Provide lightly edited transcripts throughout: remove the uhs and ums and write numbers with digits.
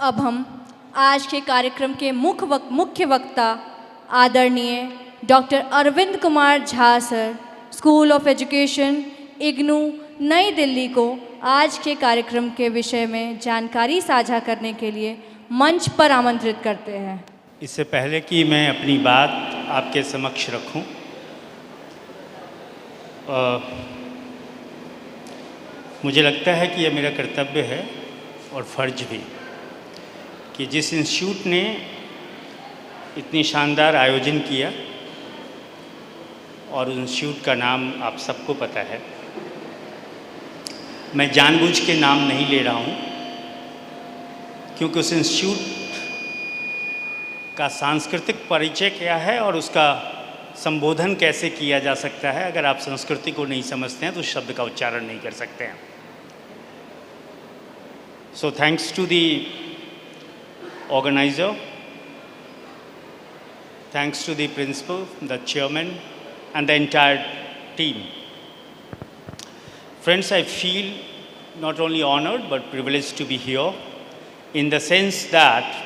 अब हम आज के कार्यक्रम के मुख्य वक्ता आदरणीय doctor Arvind Kumar Jha sir, school of education, IGNOU, नई दिल्ली को आज के कार्यक्रम के विषय में जानकारी साझा करने के लिए मंच पर आमंत्रित करते हैं। इससे पहले कि मैं अपनी बात आपके समक्ष रखूं, मुझे लगता है कि यह मेरा कर्तव्य है और फ़र्ज भी कि जिस इंस्टीट्यूट ने इतनी शानदार आयोजन किया, और उस इंस्टीट्यूट का नाम आप सबको पता है, मैं जानबूझ के नाम नहीं ले रहा हूँ क्योंकि उस इंस्टीट्यूट का सांस्कृतिक परिचय क्या है और उसका संबोधन कैसे किया जा सकता है। अगर आप संस्कृति को नहीं समझते हैं तो उस शब्द का उच्चारण नहीं कर सकते हैं। So thanks to the organizer, thanks to the principal, the chairman, and the entire team. Friends, I feel not only honored but privileged to be here, in the sense that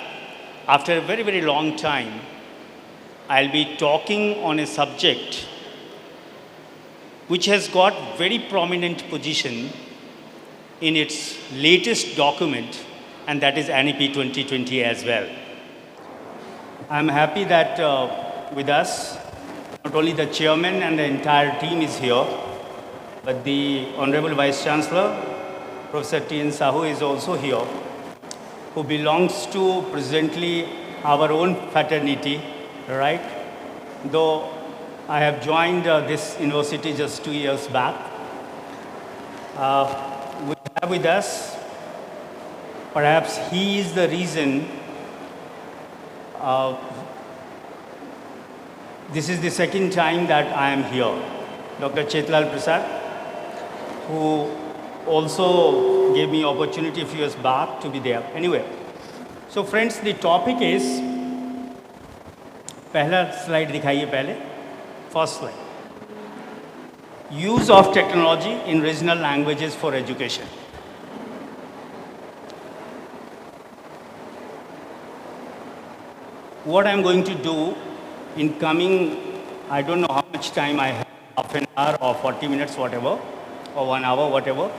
after a very, very long time, I'll be talking on a subject which has got very prominent position in its latest document, and that is NEP 2020 as well. I'm happy that with us, not only the chairman and the entire team is here, but the Honorable Vice Chancellor, Professor T.N. Sahu is also here, who belongs to presently our own fraternity, right? Though I have joined this university just 2 years back. We have with us, perhaps he is the reason this is the second time that I am here. Dr. Chetlal Prasad, who also gave me opportunity a few years back to be there. Anyway, so friends, the topic is, पहला slide दिखाइए पहले, first slide. Use of technology in regional languages for education. What I'm going to do in coming, I don't know how much time I have, half an hour or 40 minutes, whatever, or 1 hour, whatever.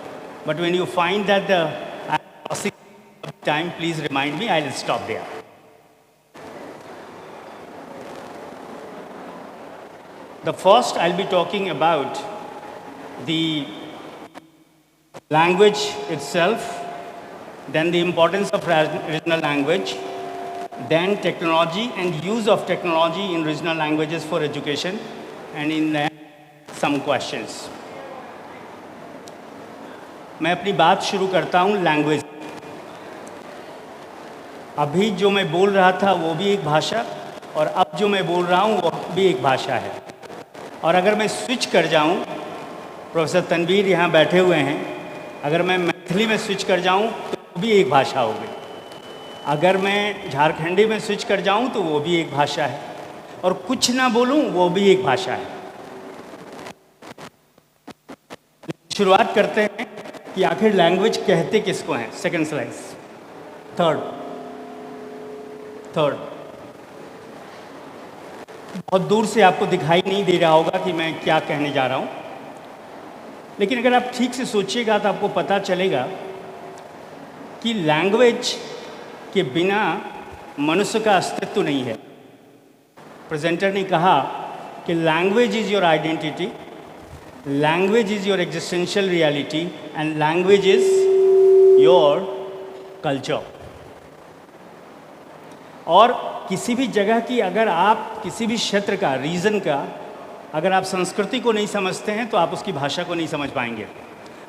But when you find that I'm passing time, please remind me, I'll stop there. The first, I'll be talking about the language itself, then the importance of regional language, then technology and use of technology in regional languages for education, and in that some questions. मैं अपनी बात शुरू करता हूँ language. अभी जो मैं बोल रहा था वो भी एक भाषा, और अब जो मैं बोल रहा हूँ वो भी एक भाषा है। और अगर मैं स्विच कर जाऊँ, प्रोफेसर तनवीर यहाँ बैठे हुए हैं, अगर मैं मैथिली में स्विच कर जाऊँ तो वो भी एक भाषा होगी। अगर मैं झारखंडी में स्विच कर जाऊं तो वो भी एक भाषा है, और कुछ ना बोलूं वो भी एक भाषा है। शुरुआत करते हैं कि आखिर लैंग्वेज कहते किसको हैं। Second slide, third. बहुत दूर से आपको दिखाई नहीं दे रहा होगा कि मैं क्या कहने जा रहा हूं, लेकिन अगर आप ठीक से सोचिएगा तो आपको पता चलेगा कि लैंग्वेज के बिना मनुष्य का अस्तित्व नहीं है। प्रेजेंटर ने कहा कि language is your identity, language is your existential reality, and language is your culture. और किसी भी जगह की, अगर आप किसी भी क्षेत्र का, रीजन का, अगर आप संस्कृति को नहीं समझते हैं तो आप उसकी भाषा को नहीं समझ पाएंगे।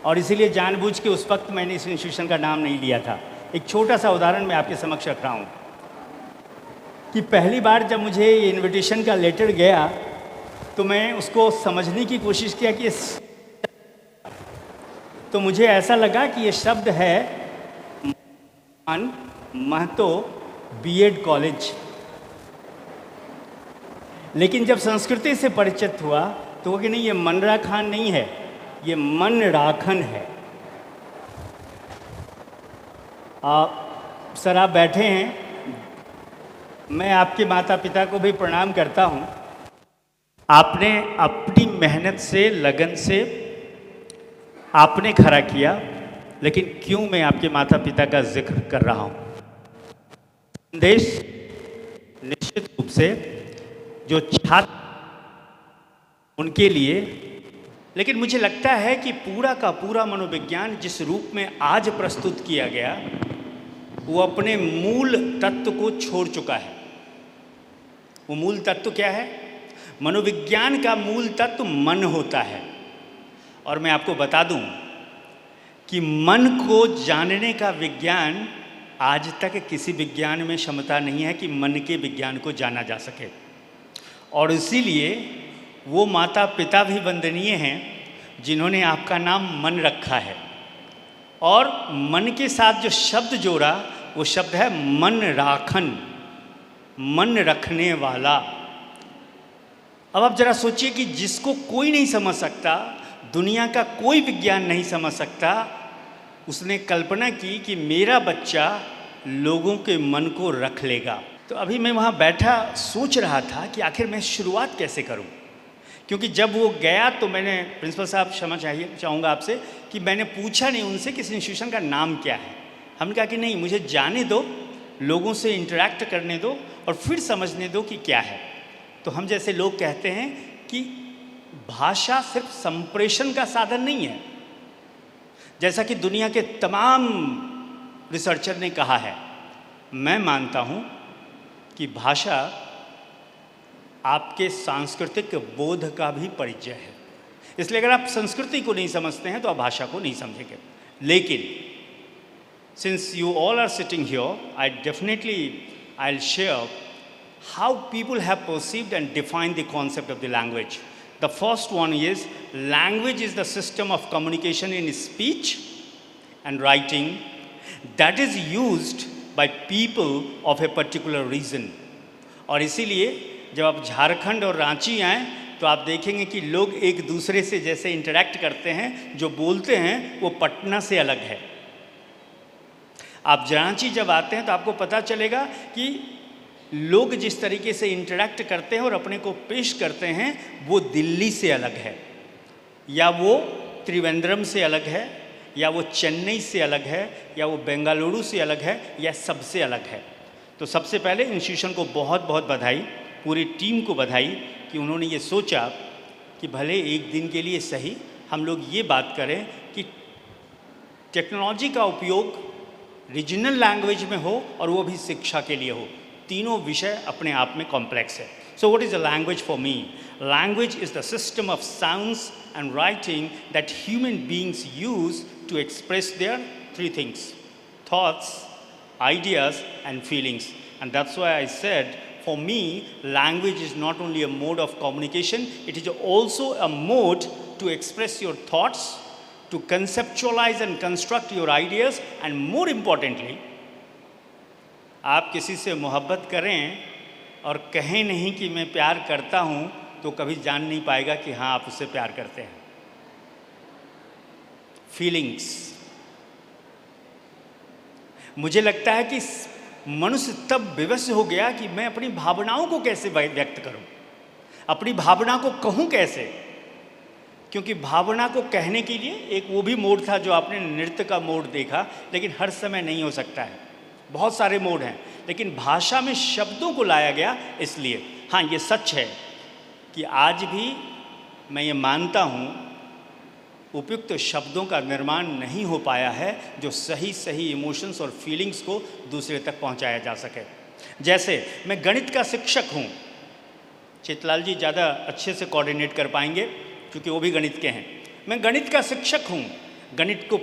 और इसीलिए जानबूझ के उस वक्त मैंने इस इंस्टीट्यूशन का नाम नहीं लिया था। एक छोटा सा उदाहरण मैं आपके समक्ष रख रहा हूँ कि पहली बार जब मुझे ये इनविटेशन का लेटर गया तो मैं उसको समझने की कोशिश किया कि तो मुझे ऐसा लगा कि ये शब्द है महतो बीएड कॉलेज। लेकिन जब संस्कृति से परिचित हुआ तो वो कि नहीं, ये मनरा खान नहीं है, ये मन राखन है। सर आप बैठे हैं, मैं आपके माता पिता को भी प्रणाम करता हूँ। आपने अपनी मेहनत से, लगन से आपने खड़ा किया, लेकिन क्यों मैं आपके माता पिता का जिक्र कर रहा हूँ? संदेश निश्चित रूप से जो छात्र उनके लिए, लेकिन मुझे लगता है कि पूरा का पूरा मनोविज्ञान जिस रूप में आज प्रस्तुत किया गया वो अपने मूल तत्व को छोड़ चुका है। वो मूल तत्व क्या है? मनोविज्ञान का मूल तत्व मन होता है। और मैं आपको बता दूं कि मन को जानने का विज्ञान आज तक किसी विज्ञान में क्षमता नहीं है कि मन के विज्ञान को जाना जा सके। और इसीलिए वो माता पिता भी वंदनीय हैं जिन्होंने आपका नाम मन रखा है। और मन के साथ जो शब्द जोड़ा वो शब्द है मन राखन, मन रखने वाला। अब आप जरा सोचिए कि जिसको कोई नहीं समझ सकता, दुनिया का कोई विज्ञान नहीं समझ सकता, उसने कल्पना की कि मेरा बच्चा लोगों के मन को रख लेगा। तो अभी मैं वहाँ बैठा सोच रहा था कि आखिर मैं शुरुआत कैसे करूँ, क्योंकि जब वो गया तो मैंने, प्रिंसिपल साहब क्षमा चाहूँगा आपसे कि मैंने पूछा नहीं उनसे कि इस इंस्टीट्यूशन का नाम क्या है। हमने कहा कि नहीं, मुझे जाने दो, लोगों से इंटरेक्ट करने दो और फिर समझने दो कि क्या है। तो हम जैसे लोग कहते हैं कि भाषा सिर्फ संप्रेषण का साधन नहीं है, जैसा कि दुनिया के तमाम रिसर्चर ने कहा है। मैं मानता हूँ कि भाषा आपके सांस्कृतिक बोध का भी परिचय है। इसलिए अगर आप संस्कृति को नहीं समझते हैं तो आप भाषा को नहीं समझेंगे। लेकिन since you all are sitting here, I'll share how people have perceived and defined the concept of the language. The first one is, language is the system of communication in speech and writing that is used by people of a particular region. और इसीलिए जब आप झारखंड और रांची आएँ तो आप देखेंगे कि लोग एक दूसरे से जैसे इंटरेक्ट करते हैं, जो बोलते हैं वो पटना से अलग है। आप रांची जब आते हैं तो आपको पता चलेगा कि लोग जिस तरीके से इंटरेक्ट करते हैं और अपने को पेश करते हैं वो दिल्ली से अलग है, या वो त्रिवेंद्रम से अलग है, या वो चेन्नई से अलग है, या वो बेंगलुरु से अलग है, या सबसे अलग है। तो सबसे पहले इंस्टीट्यूशन को बहुत बहुत बधाई, पूरी टीम को बधाई कि उन्होंने ये सोचा कि भले एक दिन के लिए सही हम लोग ये बात करें कि टेक्नोलॉजी का उपयोग रीजनल लैंग्वेज में हो और वो भी शिक्षा के लिए हो। तीनों विषय अपने आप में कॉम्प्लेक्स है। So what is a language for me? Language is the system of sounds and writing that human beings use to express their three things: thoughts, ideas and feelings. And that's why I said, for me, language is not only a mode of communication, it is also a mode to express your thoughts, to conceptualize and construct your ideas, and more importantly, आप किसी से मोहब्बत करें और कहें नहीं कि मैं प्यार करता हूँ तो कभी जान नहीं पाएगा कि हाँ आप उससे प्यार करते हैं। फीलिंग्स, मुझे लगता है कि मनुष्य तब विवश हो गया कि मैं अपनी भावनाओं को कैसे व्यक्त करूं, अपनी भावना को कहूं कैसे, क्योंकि भावना को कहने के लिए एक वो भी मोड था जो आपने नृत्य का मोड देखा, लेकिन हर समय नहीं हो सकता है, बहुत सारे मोड हैं, लेकिन भाषा में शब्दों को लाया गया। इसलिए हाँ, ये सच है कि आज भी मैं ये मानता हूँ उपयुक्त शब्दों का निर्माण नहीं हो पाया है जो सही सही इमोशंस और फीलिंग्स को दूसरे तक पहुंचाया जा सके। जैसे मैं गणित का शिक्षक हूं, चितलाल जी ज़्यादा अच्छे से कोऑर्डिनेट कर पाएंगे क्योंकि वो भी गणित के हैं। मैं गणित का शिक्षक हूं, गणित को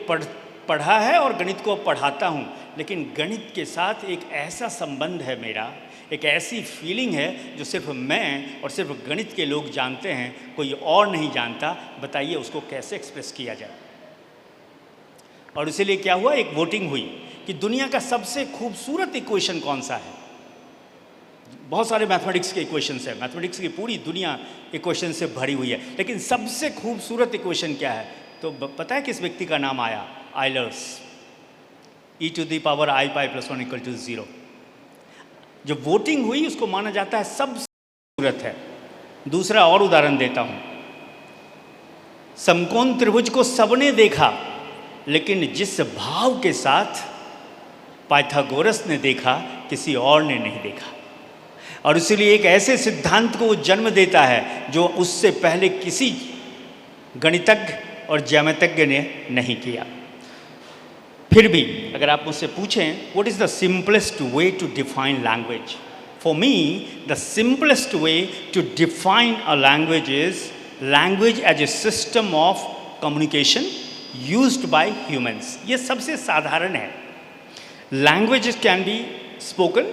पढ़ा है और गणित को पढ़ाता हूं, लेकिन गणित के साथ एक ऐसा संबंध है मेरा, एक ऐसी फीलिंग है जो सिर्फ मैं और सिर्फ गणित के लोग जानते हैं, कोई और नहीं जानता। बताइए उसको कैसे एक्सप्रेस किया जाए। और इसीलिए क्या हुआ, एक वोटिंग हुई कि दुनिया का सबसे खूबसूरत इक्वेशन कौन सा है। बहुत सारे मैथमेटिक्स के इक्वेशंस है, मैथमेटिक्स की पूरी दुनिया इक्वेशन से भरी हुई है, लेकिन सबसे खूबसूरत इक्वेशन क्या है? तो पता है किस व्यक्ति का नाम आया? आयलर्स। e⁻i⁻ + 1 = 0। जो वोटिंग हुई उसको माना जाता है सबसे खूबसूरत है। दूसरा और उदाहरण देता हूं, समकोण त्रिभुज को सबने देखा, लेकिन जिस भाव के साथ पाइथागोरस ने देखा किसी और ने नहीं देखा। और इसीलिए एक ऐसे सिद्धांत को वो जन्म देता है जो उससे पहले किसी गणितज्ञ और ज्यामितज्ञ ने नहीं किया। फिर भी अगर आप मुझसे पूछें what is the simplest way to define language, for me the simplest way to define a language is language as a system of communication used by humans. ये सबसे साधारण है। Languages can be spoken,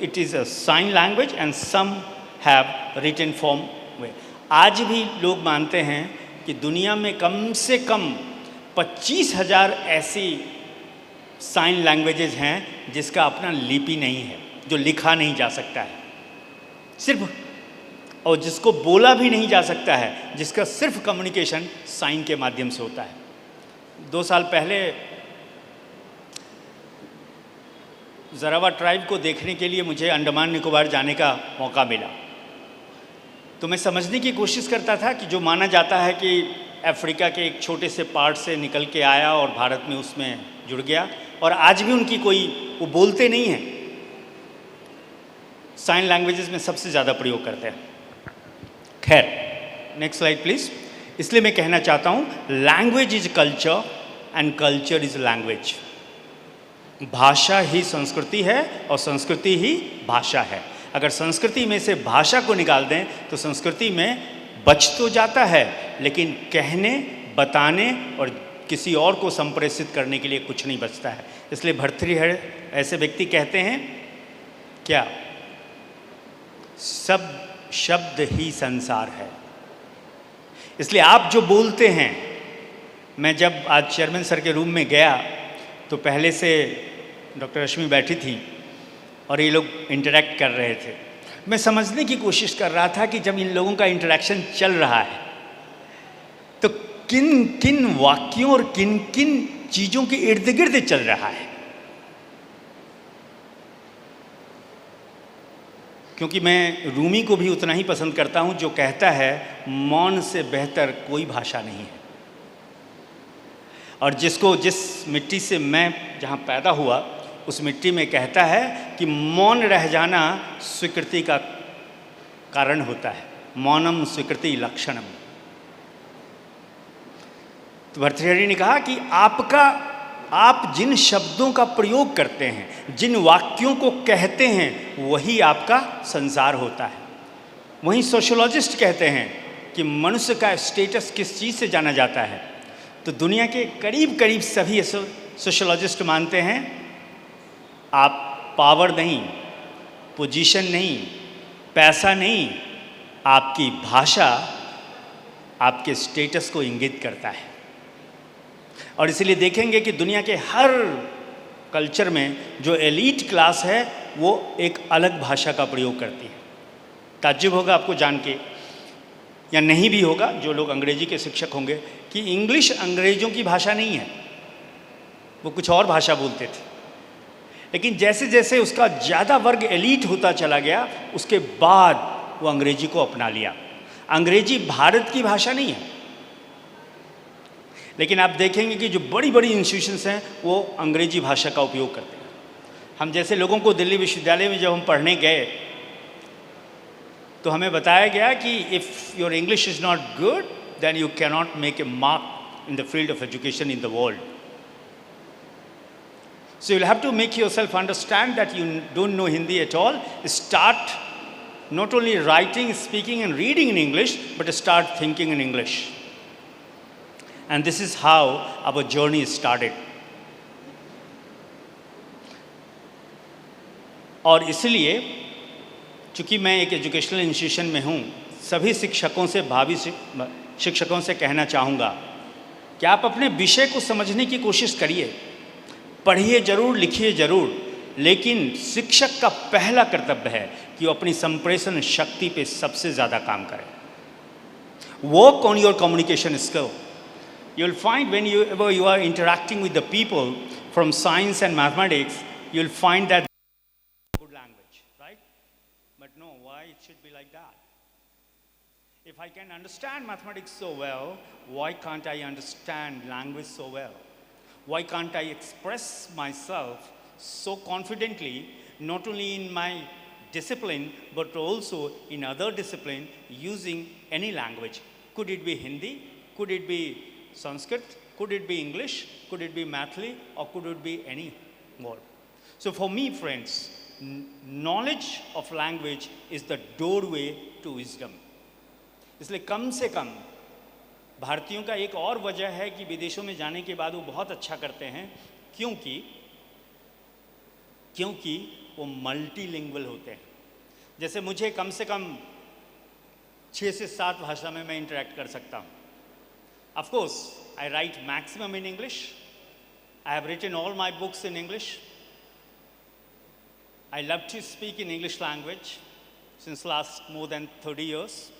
it is a sign language and some have written form way। आज भी लोग मानते हैं कि दुनिया में कम से कम 25,000 ऐसी साइन लैंग्वेजेस हैं जिसका अपना लिपि नहीं है, जो लिखा नहीं जा सकता है सिर्फ, और जिसको बोला भी नहीं जा सकता है, जिसका सिर्फ कम्युनिकेशन साइन के माध्यम से होता है। 2 साल पहले ज़रावा ट्राइब को देखने के लिए मुझे अंडमान निकोबार जाने का मौका मिला। तो मैं समझने की कोशिश करता था कि जो माना जाता है कि अफ्रीका के एक छोटे से पार्ट से निकल के आया और भारत में उसमें जुड़ गया, और आज भी उनकी कोई, वो बोलते नहीं हैं, साइन लैंग्वेजेस में सबसे ज़्यादा प्रयोग करते हैं। खैर, नेक्स्ट स्लाइड प्लीज़। इसलिए मैं कहना चाहता हूँ language is culture and culture is language. भाषा ही संस्कृति है और संस्कृति ही भाषा है। अगर संस्कृति में से भाषा को निकाल दें तो संस्कृति में बच तो जाता है, लेकिन कहने, बताने और किसी और को संप्रेषित करने के लिए कुछ नहीं बचता है। इसलिए भर्तृहरि ऐसे व्यक्ति कहते हैं क्या, सब शब्द ही संसार है। इसलिए आप जो बोलते हैं, मैं जब आज चेयरमैन सर के रूम में गया तो पहले से डॉक्टर रश्मि बैठी थी और ये लोग इंटरेक्ट कर रहे थे। मैं समझने की कोशिश कर रहा था कि जब इन लोगों का इंटरेक्शन चल रहा है तो किन किन वाक्यों और किन किन चीज़ों के इर्द गिर्द चल रहा है, क्योंकि मैं रूमी को भी उतना ही पसंद करता हूँ जो कहता है मौन से बेहतर कोई भाषा नहीं है। और जिस मिट्टी से मैं जहाँ पैदा हुआ उस मिट्टी में कहता है कि मौन रह जाना स्वीकृति का कारण होता है, मौनम स्वीकृति लक्षणम। तो भर्तृहरि ने कहा कि आप जिन शब्दों का प्रयोग करते हैं, जिन वाक्यों को कहते हैं, वही आपका संसार होता है। वहीं सोशियोलॉजिस्ट कहते हैं कि मनुष्य का स्टेटस किस चीज़ से जाना जाता है। तो दुनिया के करीब करीब सभी सोशियोलॉजिस्ट मानते हैं आप पावर नहीं, पोजीशन नहीं, पैसा नहीं, आपकी भाषा आपके स्टेटस को इंगित करता है। और इसलिए देखेंगे कि दुनिया के हर कल्चर में जो एलीट क्लास है वो एक अलग भाषा का प्रयोग करती है। ताज्जुब होगा आपको जान के, या नहीं भी होगा जो लोग अंग्रेजी के शिक्षक होंगे, कि इंग्लिश अंग्रेजों की भाषा नहीं है, वो कुछ और भाषा बोलते थे। लेकिन जैसे जैसे उसका ज़्यादा वर्ग एलीट होता चला गया, उसके बाद वो अंग्रेजी को अपना लिया। अंग्रेजी भारत की भाषा नहीं है, लेकिन आप देखेंगे कि जो बड़ी बड़ी इंस्टीट्यूशंस हैं वो अंग्रेजी भाषा का उपयोग करते हैं। हम जैसे लोगों को दिल्ली विश्वविद्यालय में जब हम पढ़ने गए तो हमें बताया गया कि if your English is not good then you cannot make a mark in the field of education in the world. So you'll have to make yourself understand that you don't know Hindi at all. Start not only writing, speaking and reading in English, but start thinking in English. And this is how our journey started. और इसलिए चूँकि मैं एक educational institution में हूँ, सभी शिक्षकों से, भावी शिक्षकों से कहना चाहूँगा कि आप अपने विषय को समझने की कोशिश करिए, पढ़िए जरूर, लिखिए जरूर, लेकिन शिक्षक का पहला कर्तव्य है कि वो अपनी संप्रेषण शक्ति पे सबसे ज़्यादा काम करें। Work on your communication skill. You will find whenever you are interacting with the people, from science and mathematics, you'll find that good language, right? But no, why it should be like that? If I can understand mathematics so well, why can't I understand language so well? Why can't I express myself so confidently, not only in my discipline, but also in other discipline using any language? Could it be Hindi? Could it be Sanskrit? Could it be English? Could it be Mathli? Or could it be any more? So for me, friends, knowledge of language is the doorway to wisdom. इसलिए कम से कम भारतीयों का एक और वजह है कि विदेशों में जाने के बाद वो बहुत अच्छा करते हैं, क्योंकि वो मल्टीलिंगुअल होते हैं. जैसे मुझे कम से कम 6 से 7 भाषा में मैं इंटरेक्ट कर सकता हूँ. Of course, I write maximum in English. I have written all my books in English. I love to speak in English language since last more than 30 years.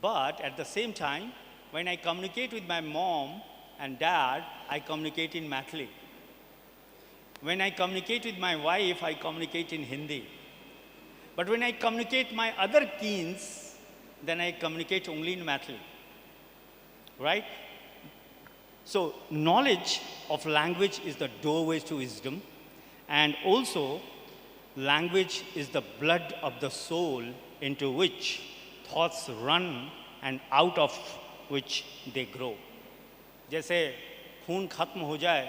But at the same time, when I communicate with my mom and dad, I communicate in Mathli. When I communicate with my wife, I communicate in Hindi. But when I communicate my other keens, then I communicate only in Mathli. Right? So, knowledge of language is the doorway to wisdom, and also language is the blood of the soul into which thoughts run and out of which they grow. जैसे खून खत्म हो जाए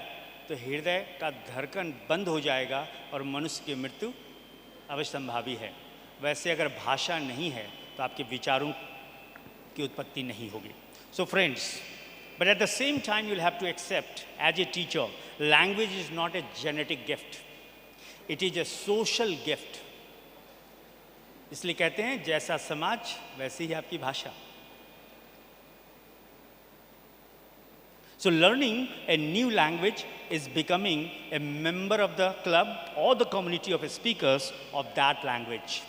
तो हृदय का धड़कन बंद हो जाएगा और मनुष्य की मृत्यु अवश्यंभावी है. वैसे अगर भाषा नहीं है तो आपके विचारों की उत्पत्ति नहीं होगी. So friends, but at the same time you'll have to accept as a teacher, language is not a genetic gift. It is a social gift. इसलिए कहते हैं जैसा समाज वैसे ही आपकी भाषा. So learning a new language is becoming a member of the club or the community of speakers of that language.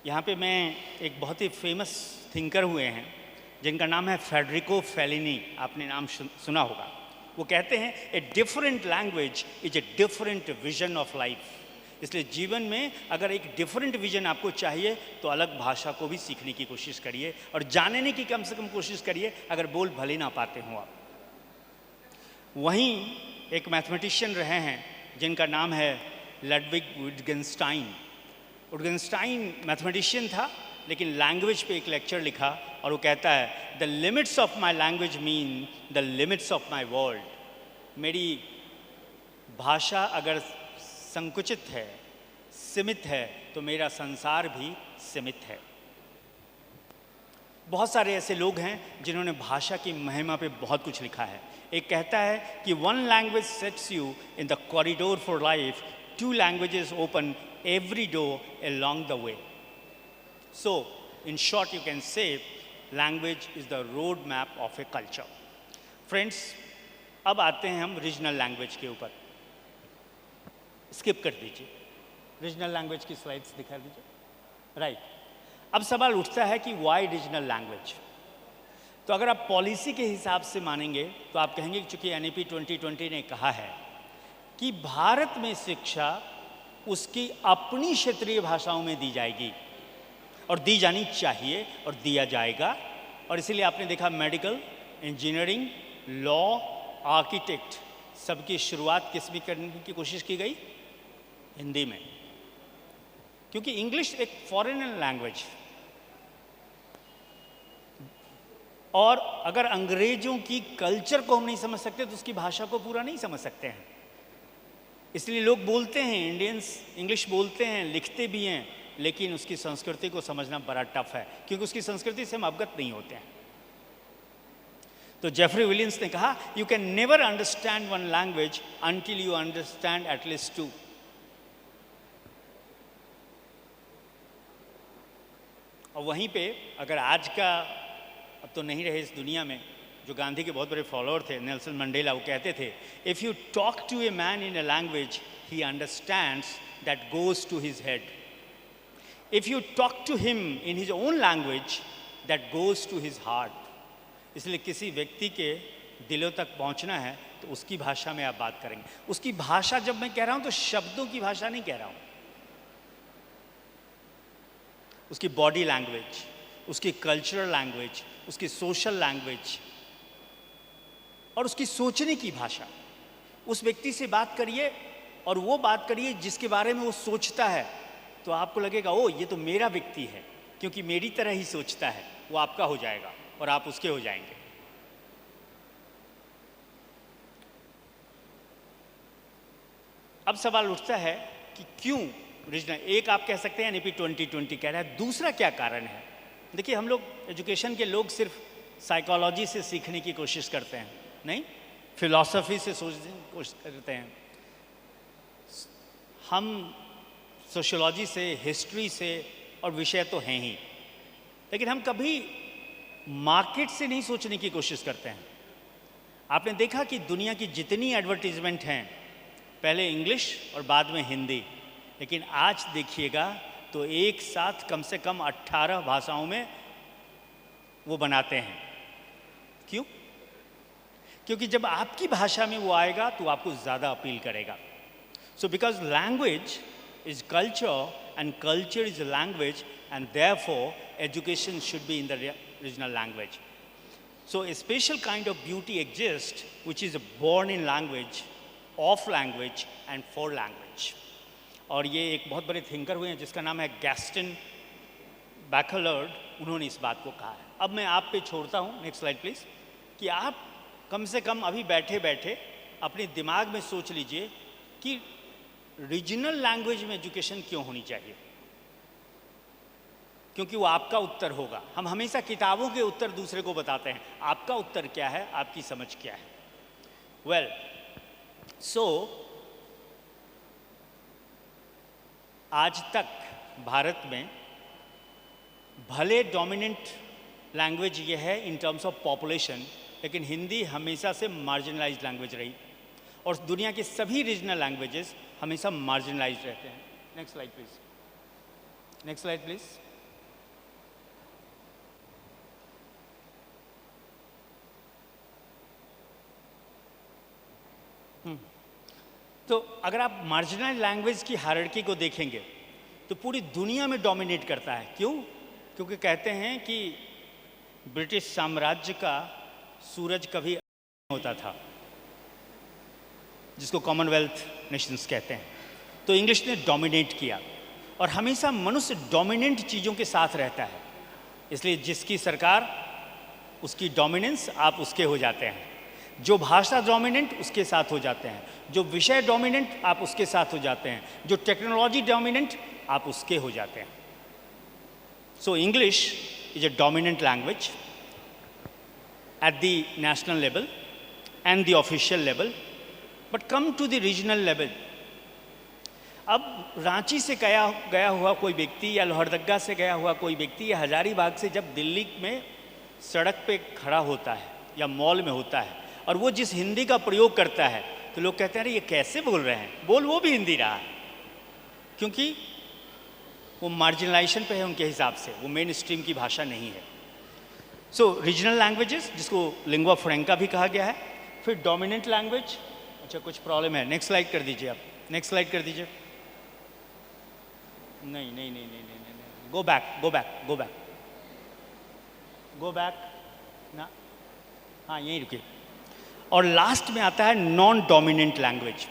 यहाँ पे मैं एक बहुत ही फेमस थिंकर हुए हैं जिनका नाम है फेडरिको फेलिनी. आपने नाम सुना होगा. वो कहते हैं a different language is a different vision of life. इसलिए जीवन में अगर एक डिफरेंट विजन आपको चाहिए तो अलग भाषा को भी सीखने की कोशिश करिए और जानने की कम से कम कोशिश करिए, अगर बोल भले ना पाते हो आप. वहीं एक मैथमेटिशियन रहे हैं जिनका नाम है लडविग विटगेनस्टाइन. विटगेनस्टाइन मैथमेटिशियन था लेकिन लैंग्वेज पे एक लेक्चर लिखा और वो कहता है the limits of my language mean the limits of my world. मेरी भाषा अगर संकुचित है, सीमित है, तो मेरा संसार भी सीमित है. बहुत सारे ऐसे लोग हैं जिन्होंने भाषा की महिमा पे बहुत कुछ लिखा है. एक कहता है कि one language sets you in the corridor for life, 2 languages open every door along the way. So, in short, you can say language is the road map of a culture. Friends, अब आते हैं हम regional language के ऊपर. Skip कर दीजिए, regional language की slides दिखा दीजिए. राइट. अब सवाल उठता है कि वाई रीजनल लैंग्वेज. तो अगर आप पॉलिसी के हिसाब से मानेंगे तो आप कहेंगे कि चूंकि NEP 2020 ने कहा है कि भारत में शिक्षा उसकी अपनी क्षेत्रीय भाषाओं में दी जाएगी और दी जानी चाहिए और दिया जाएगा. और इसीलिए आपने देखा मेडिकल, इंजीनियरिंग, लॉ, आर्किटेक्ट सबकी शुरुआत किस में करने की कोशिश की गई? हिंदी में. क्योंकि इंग्लिश एक फॉरेन लैंग्वेज, और अगर अंग्रेजों की कल्चर को हम नहीं समझ सकते तो उसकी भाषा को पूरा नहीं समझ सकते हैं. इसलिए लोग बोलते हैं, इंडियंस इंग्लिश बोलते हैं, लिखते भी हैं, लेकिन उसकी संस्कृति को समझना बड़ा टफ है क्योंकि उसकी संस्कृति से हम अवगत नहीं होते हैं. तो जेफरी विलियम्स ने कहा you can never understand one language until you understand at least 2. और वहीं पे अगर आज का, अब तो नहीं रहे इस दुनिया में, जो गांधी के बहुत बड़े फॉलोअर थे, नेल्सन मंडेला, वो कहते थे if you talk to a man in a language he understands that goes to his head. If you talk to him in his own language, that goes to his heart. इसलिए किसी व्यक्ति के दिलों तक पहुंचना है तो उसकी भाषा में आप बात करेंगे। उसकी भाषा जब मैं कह रहा हूं तो शब्दों की भाषा नहीं कह रहा हूं, उसकी बॉडी लैंग्वेज, उसकी कल्चरल लैंग्वेज, उसकी सोशल लैंग्वेज और उसकी सोचने की भाषा। उस व्यक्ति से बात करिए और वो बात करिए जिसके बारे में वो सोचता है, तो आपको लगेगा ओ ये तो मेरा व्यक्ति है, क्योंकि मेरी तरह ही सोचता है। वो आपका हो जाएगा और आप उसके हो जाएंगे। अब सवाल उठता है कि क्यों रीजनल, एक आप कह सकते हैं एनईपी 2020 कह रहा है, दूसरा क्या कारण है? देखिए, हम लोग एजुकेशन के लोग सिर्फ साइकोलॉजी से सीखने की कोशिश करते हैं, नहीं, फिलॉसफी से सोचने की कोशिश करते हैं, हम सोशियोलॉजी से, हिस्ट्री से, और विषय तो हैं ही, लेकिन हम कभी मार्केट से नहीं सोचने की कोशिश करते हैं। आपने देखा कि दुनिया की जितनी एडवर्टीजमेंट हैं, पहले इंग्लिश और बाद में हिंदी, लेकिन आज देखिएगा तो एक साथ कम से कम 18 भाषाओं में वो बनाते हैं। क्यों? क्योंकि जब आपकी भाषा में वो आएगा तो आपको ज़्यादा अपील करेगा। So because language is culture and culture is language and therefore education should be in the regional language. So a special kind of beauty exist which is born in language, of language and for language. और ये एक बहुत बड़े thinker हुए हैं जिसका नाम है गैस्टन बैकलर्ड, उन्होंने इस बात को कहा है। अब मैं आप पे छोड़ता हूँ, नेक्स्ट स्लाइड प्लीज, कि आप कम से कम अभी बैठे बैठे अपने दिमाग में सोच लीजिए कि रीजनल लैंग्वेज में एजुकेशन क्यों होनी चाहिए, क्योंकि वो आपका उत्तर होगा। हम हमेशा किताबों के उत्तर दूसरे को बताते हैं, आपका उत्तर क्या है, आपकी समझ क्या है। वेल, सो आज तक भारत में भले डोमिनेंट लैंग्वेज ये है इन टर्म्स ऑफ पॉपुलेशन, लेकिन हिंदी हमेशा से मार्जिनलाइज्ड लैंग्वेज रही, और दुनिया के सभी रीजनल लैंग्वेजेस हमेशा मार्जिनलाइज्ड रहते हैं। Next slide please, next slide please. तो अगर आप मार्जिनल लैंग्वेज की हायरार्की को देखेंगे तो पूरी दुनिया में डोमिनेट करता है। क्यों? क्योंकि कहते हैं कि ब्रिटिश साम्राज्य का सूरज कभी होता था, जिसको कॉमनवेल्थ नेशंस कहते हैं। तो इंग्लिश ने डोमिनेट किया, और हमेशा मनुष्य डोमिनेंट चीज़ों के साथ रहता है, इसलिए जिसकी सरकार उसकी डोमिनेंस, आप उसके हो जाते हैं। जो भाषा डोमिनेंट, उसके साथ हो जाते हैं। जो विषय डोमिनेंट, आप उसके साथ हो जाते हैं। जो टेक्नोलॉजी डोमिनेंट, आप उसके हो जाते हैं। So English is a dominant language at the national level and the official level, but come to the regional level. अब रांची से गया हुआ कोई व्यक्ति, या लोहरदगा से गया हुआ कोई व्यक्ति, या हजारीबाग से जब दिल्ली में सड़क पे खड़ा होता है या मॉल में होता है, और वो जिस हिंदी का प्रयोग करता है, तो लोग कहते हैं अरे ये कैसे बोल रहे हैं। बोल वो भी हिंदी रहा है, क्योंकि वो मार्जिनलाइजेशन पे है उनके हिसाब से, वो मेन स्ट्रीम की भाषा नहीं है। सो रीजनल लैंग्वेजेस, जिसको लिंग्वा फ्रैंका भी कहा गया है। फिर डोमिनेंट लैंग्वेज। अच्छा, कुछ प्रॉब्लम है, नेक्स्ट स्लाइड कर दीजिए आप, नेक्स्ट स्लाइड कर दीजिए। नहीं नहीं नहीं नहीं नहीं नहीं, go back go back go back go back ना, हाँ यहीं रुकिए। और लास्ट में आता है नॉन डोमिनेंट लैंग्वेज।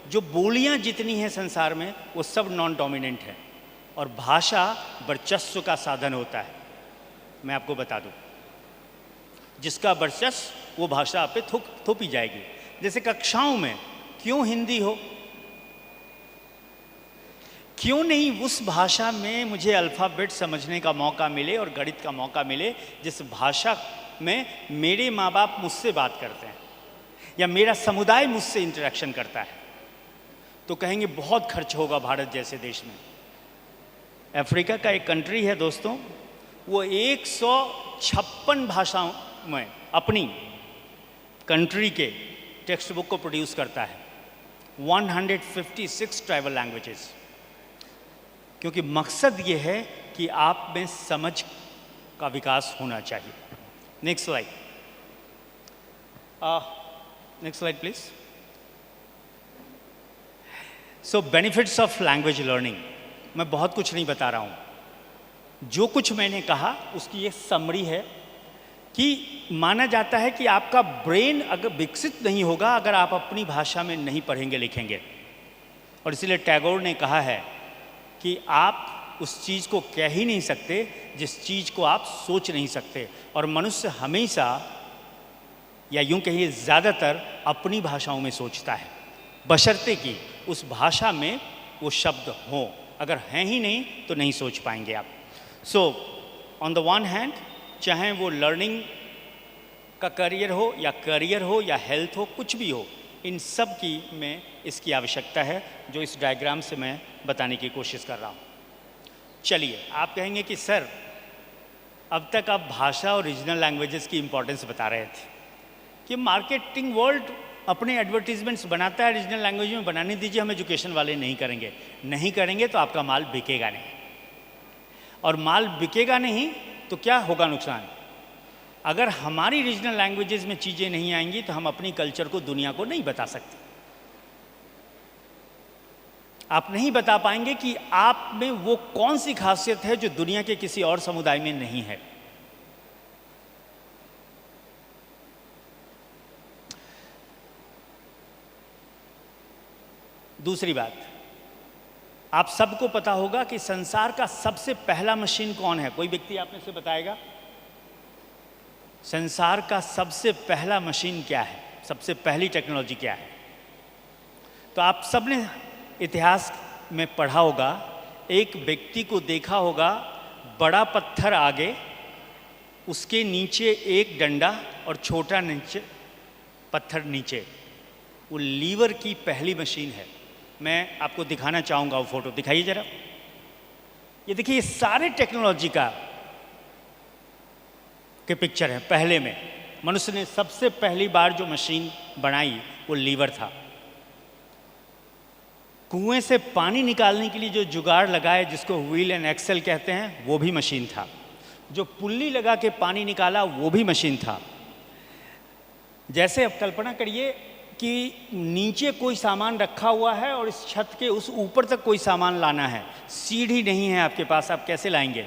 जो बोलियां जितनी हैं संसार में, वो सब नॉन डोमिनेंट है, और भाषा वर्चस्व का साधन होता है। मैं आपको बता दूं, जिसका वर्चस्व वो भाषा आप पे थोपी जाएगी। जैसे कक्षाओं में क्यों हिंदी हो, क्यों नहीं उस भाषा में मुझे अल्फ़ाबेट समझने का मौका मिले और गणित का मौका मिले, जिस भाषा में मेरे माँ बाप मुझसे बात करते हैं या मेरा समुदाय मुझसे इंटरेक्शन करता है। तो कहेंगे बहुत खर्च होगा भारत जैसे देश में। अफ्रीका का एक कंट्री है दोस्तों, वो 156 भाषाओं में अपनी कंट्री के टेक्स्ट बुक को प्रोड्यूस करता है, 156 ट्राइबल लैंग्वेजेस, क्योंकि मकसद ये है कि आप में समझ का विकास होना चाहिए। Next slide. Next slide please. So benefits of language learning, मैं बहुत कुछ नहीं बता रहा हूँ, जो कुछ मैंने कहा उसकी ये समरी है कि माना जाता है कि आपका ब्रेन अगर विकसित नहीं होगा अगर आप अपनी भाषा में नहीं पढ़ेंगे लिखेंगे। और इसीलिए टैगोर ने कहा है कि आप उस चीज़ को कह ही नहीं सकते जिस चीज़ को आप सोच नहीं सकते। और मनुष्य हमेशा, या यूं कहिए ज़्यादातर, अपनी भाषाओं में सोचता है, बशर्ते कि उस भाषा में वो शब्द हों। अगर हैं ही नहीं तो नहीं सोच पाएंगे आप। So on the one hand, चाहे वो लर्निंग का करियर हो या हेल्थ हो, कुछ भी हो, इन सब की में इसकी आवश्यकता है, जो इस डायग्राम से मैं बताने की कोशिश कर रहा हूँ। चलिए, आप कहेंगे कि सर अब तक आप भाषा और रीजनल लैंग्वेजेस की इंपॉर्टेंस बता रहे थे कि मार्केटिंग वर्ल्ड अपने एडवर्टीजमेंट्स बनाता है, रीजनल लैंग्वेज में बनाने दीजिए, हम एजुकेशन वाले नहीं करेंगे तो आपका माल बिकेगा नहीं, और माल बिकेगा नहीं तो क्या होगा नुकसान। अगर हमारी रीजनल लैंग्वेजेस में चीज़ें नहीं आएंगी तो हम अपनी कल्चर को दुनिया को नहीं बता सकते। आप नहीं बता पाएंगे कि आप में वो कौन सी खासियत है जो दुनिया के किसी और समुदाय में नहीं है। दूसरी बात, आप सबको पता होगा कि संसार का सबसे पहला मशीन कौन है? कोई व्यक्ति आप में से बताएगा संसार का सबसे पहला मशीन क्या है, सबसे पहली टेक्नोलॉजी क्या है? तो आप सबने इतिहास में पढ़ा होगा, एक व्यक्ति को देखा होगा, बड़ा पत्थर आगे, उसके नीचे एक डंडा और छोटा नीचे पत्थर नीचे। वो लीवर की पहली मशीन है। मैं आपको दिखाना चाहूँगा वो फोटो, दिखाइए जरा। ये देखिए, ये सारे टेक्नोलॉजी के पिक्चर है। पहले में मनुष्य ने सबसे पहली बार जो मशीन बनाई वो लीवर था। कुएं से पानी निकालने के लिए जो जुगाड़ लगाए, जिसको व्हील एंड एक्सेल कहते हैं, वो भी मशीन था। जो पुल्ली लगा के पानी निकाला वो भी मशीन था। जैसे अब कल्पना करिए कि नीचे कोई सामान रखा हुआ है और इस छत के उस ऊपर तक कोई सामान लाना है, सीढ़ी नहीं है आपके पास, आप कैसे लाएंगे?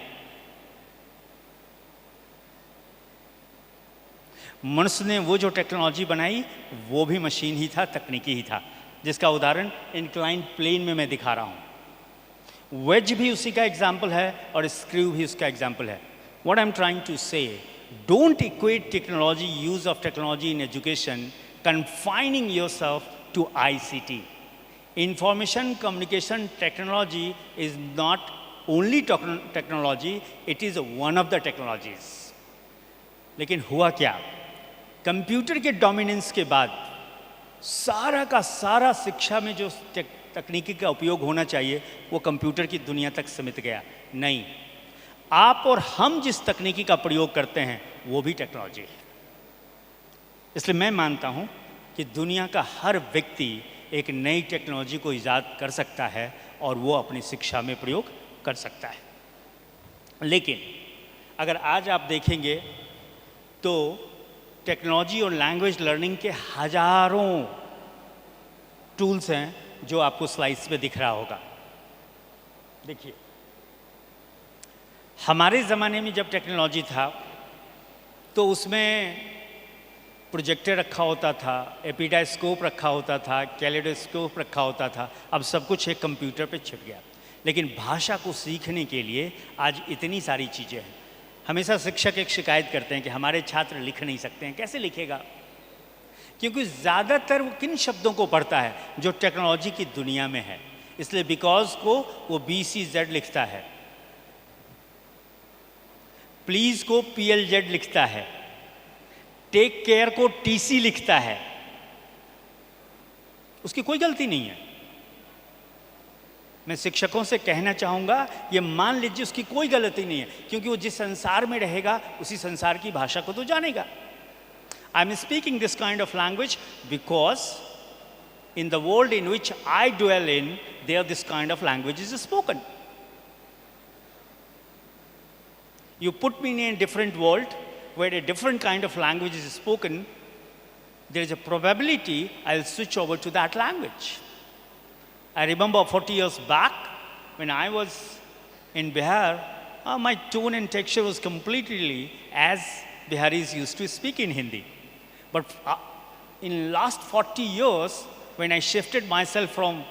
मनुष्य ने वो जो टेक्नोलॉजी बनाई वो भी मशीन ही था, तकनीकी ही था, जिसका उदाहरण इंक्लाइंड प्लेन में मैं दिखा रहा हूँ। वेज भी उसी का एग्जाम्पल है और स्क्रू भी उसका एग्जाम्पल है। What I am trying to say, don't equate technology, use of technology in education confining yourself to ICT. Information communication technology is not only technology, it is one of the technologies. लेकिन हुआ क्या, computer के dominance के बाद सारा का सारा शिक्षा में जो तकनीकी का उपयोग होना चाहिए वो कंप्यूटर की दुनिया तक सीमित गया। नहीं, आप और हम जिस तकनीकी का प्रयोग करते हैं वो भी टेक्नोलॉजी है। इसलिए मैं मानता हूं कि दुनिया का हर व्यक्ति एक नई टेक्नोलॉजी को ईजाद कर सकता है और वो अपनी शिक्षा में प्रयोग कर सकता है। लेकिन अगर आज आप देखेंगे तो टेक्नोलॉजी और लैंग्वेज लर्निंग के हजारों टूल्स हैं, जो आपको स्लाइड्स पे दिख रहा होगा। देखिए, हमारे ज़माने में जब टेक्नोलॉजी था तो उसमें प्रोजेक्टर रखा होता था, एपिडास्कोप रखा होता था, कैलेडोस्कोप रखा होता था। अब सब कुछ एक कंप्यूटर पे छिप गया। लेकिन भाषा को सीखने के लिए आज इतनी सारी चीज़ें हैं। हमेशा शिक्षक एक शिकायत करते हैं कि हमारे छात्र लिख नहीं सकते हैं। कैसे लिखेगा? क्योंकि ज़्यादातर वो किन शब्दों को पढ़ता है जो टेक्नोलॉजी की दुनिया में है। इसलिए बिकॉज को वो BCZ लिखता है, प्लीज़ को PLZ लिखता है, टेक केयर को TC लिखता है। उसकी कोई गलती नहीं है। मैं शिक्षकों से कहना चाहूँगा, ये मान लीजिए उसकी कोई गलती नहीं है, क्योंकि वो जिस संसार में रहेगा उसी संसार की भाषा को तो जानेगा। I am speaking this kind of language because in the world in which I dwell in, there this kind of language is spoken. You put me in a different world where a different kind of language is spoken, there is a probability I'll switch over to that language. I remember 40 years back when I was in Bihar, my tone and texture was completely as Biharis used to speak in Hindi. But in last 40 years, when I shifted myself from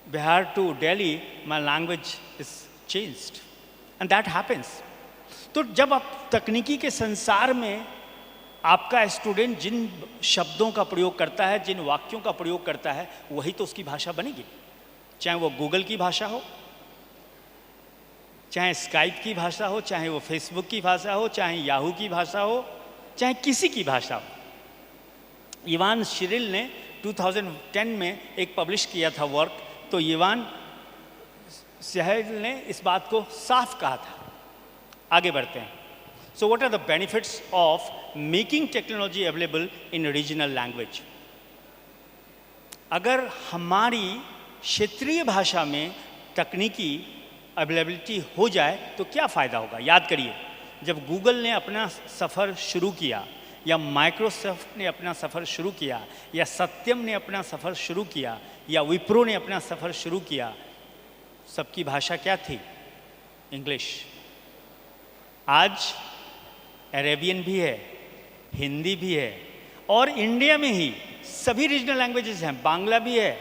Bihar to Delhi, my language is changed. And that happens. तो जब आप तकनीकी के संसार में आपका student जिन शब्दों का प्रयोग करता है, जिन वाक्यों का प्रयोग करता है, वही तो उसकी भाषा बनेगी। चाहे वो गूगल की भाषा हो, चाहे स्काइप की भाषा हो, चाहे वो फेसबुक की भाषा हो, चाहे याहू की भाषा हो, चाहे किसी की भाषा हो। इवान शिरिल ने 2010 में एक पब्लिश किया था वर्क, तो इवान शिरिल ने इस बात को साफ कहा था। आगे बढ़ते हैं। So what are the benefits of making technology available in regional language? अगर हमारी क्षेत्रीय भाषा में तकनीकी अवेलेबिलिटी हो जाए तो क्या फ़ायदा होगा? याद करिए, जब गूगल ने अपना सफ़र शुरू किया, या माइक्रोसॉफ्ट ने अपना सफ़र शुरू किया, या सत्यम ने अपना सफ़र शुरू किया, या विप्रो ने अपना सफ़र शुरू किया, सबकी भाषा क्या थी? इंग्लिश। आज अरेबियन भी है, हिंदी भी है, और इंडिया में ही सभी रीजनल लैंग्वेजेस हैं। बांग्ला भी है,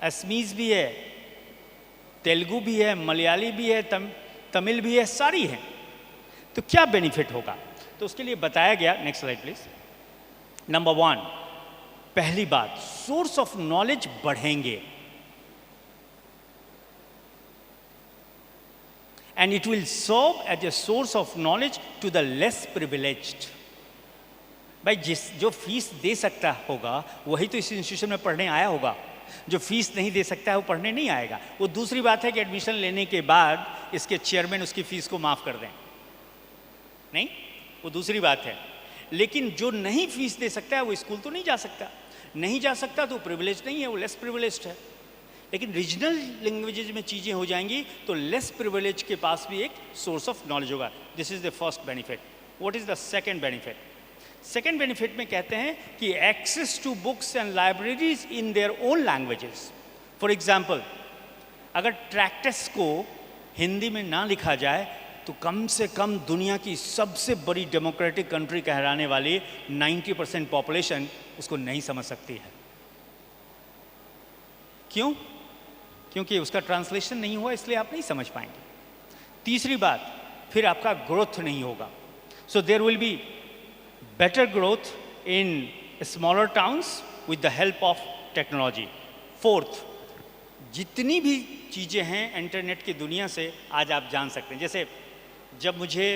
असमीज़ भी है, तेलुगु भी है, मलयाली भी है, तमिल भी है, सारी हैं। तो क्या बेनिफिट होगा? तो उसके लिए बताया गया, नेक्स्ट स्लाइड प्लीज। नंबर 1, पहली बात, सोर्स ऑफ नॉलेज बढ़ेंगे, and it will serve as a source of knowledge to the less privileged. भाई जो फीस दे सकता होगा वही तो इस इंस्टीट्यूशन में पढ़ने आया होगा। जो फीस नहीं दे सकता है वो पढ़ने नहीं आएगा। वो दूसरी बात है कि एडमिशन लेने के बाद इसके चेयरमैन उसकी फीस को माफ़ कर दें, नहीं, वो दूसरी बात है। लेकिन जो नहीं फीस दे सकता है वो स्कूल तो नहीं जा सकता। नहीं जा सकता तो प्रिविलेज नहीं है, वो लेस प्रिविलेज्ड है। लेकिन रीजनल लैंग्वेजेज में चीज़ें हो जाएंगी तो लेस प्रिविलेज के पास भी एक सोर्स ऑफ नॉलेज होगा। This is the first benefit. What is the second benefit? Second benefit में कहते हैं कि access to books and libraries in their own languages. For example, अगर ट्रैक्टस को हिंदी में ना लिखा जाए तो कम से कम दुनिया की सबसे बड़ी डेमोक्रेटिक कंट्री कहलाने वाली 90% पॉपुलेशन उसको नहीं समझ सकती है। क्यों? क्योंकि उसका ट्रांसलेशन नहीं हुआ, इसलिए आप नहीं समझ पाएंगे। तीसरी बात, फिर आपका ग्रोथ नहीं होगा। So there will be better growth in smaller towns with the help of technology. Fourth, जितनी भी चीज़ें हैं इंटरनेट की दुनिया से आज आप जान सकते हैं। जैसे जब मुझे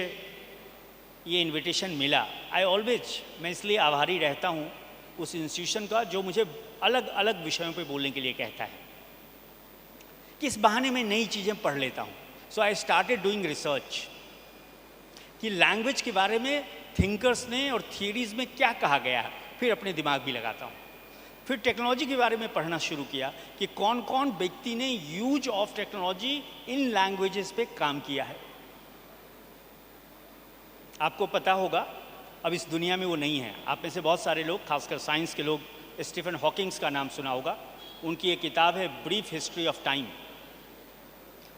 ये इनविटेशन मिला, मैं इसलिए आभारी रहता हूँ उस इंस्टीट्यूशन का जो मुझे अलग अलग विषयों पे बोलने के लिए कहता है, कि इस बहाने में नई चीज़ें पढ़ लेता हूँ। सो आई स्टार्टेड डूइंग रिसर्च कि लैंग्वेज के बारे में थिंकर्स ने और थियरीज में क्या कहा गया है, फिर अपने दिमाग भी लगाता हूँ। फिर टेक्नोलॉजी के बारे में पढ़ना शुरू किया कि कौन कौन व्यक्ति ने use of technology in languages पे काम किया है। आपको पता होगा अब इस दुनिया में वो नहीं है। आप में से बहुत सारे लोग, खासकर साइंस के लोग, स्टीफन हॉकिंग्स का नाम सुना होगा। उनकी एक किताब है ब्रीफ हिस्ट्री ऑफ टाइम,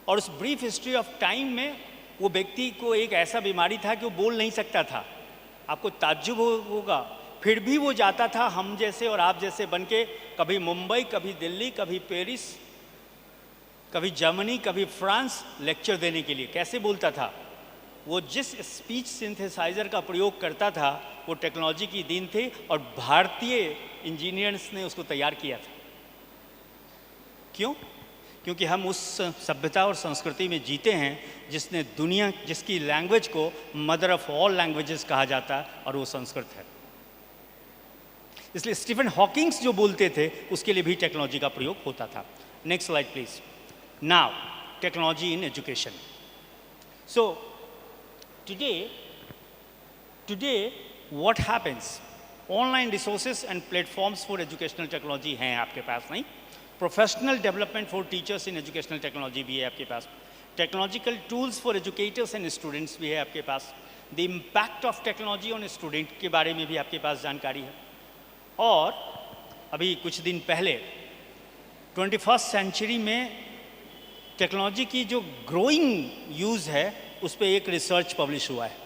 और उस ब्रीफ हिस्ट्री ऑफ टाइम में वो व्यक्ति को एक ऐसा बीमारी था कि वो बोल नहीं सकता था। आपको ताज्जुब होगा, फिर भी वो जाता था हम जैसे और आप जैसे बन के, कभी मुंबई, कभी दिल्ली, कभी पेरिस, कभी जर्मनी, कभी फ्रांस लेक्चर देने के लिए। कैसे बोलता था? वो जिस स्पीच सिंथेसाइजर का प्रयोग करता था वो टेक्नोलॉजी की देन थे, और भारतीय इंजीनियर्स ने उसको तैयार किया था। क्यों? क्योंकि हम उस सभ्यता और संस्कृति में जीते हैं जिसकी लैंग्वेज को मदर ऑफ ऑल लैंग्वेजेस कहा जाता है, और वो संस्कृत है। इसलिए स्टीफन हॉकिंग्स जो बोलते थे उसके लिए भी टेक्नोलॉजी का प्रयोग होता था। Next slide please. Now technology in education. So today what happens? Online resources and platforms for educational technology हैं आपके पास, नहीं? Professional development for teachers in educational technology भी है आपके पास। Technological tools for educators and students भी है आपके पास। The impact of technology on student के बारे में भी आपके पास जानकारी है। और अभी कुछ दिन पहले 21st सेंचुरी में टेक्नोलॉजी की जो ग्रोइंग यूज़ है उस पर एक रिसर्च पब्लिश हुआ है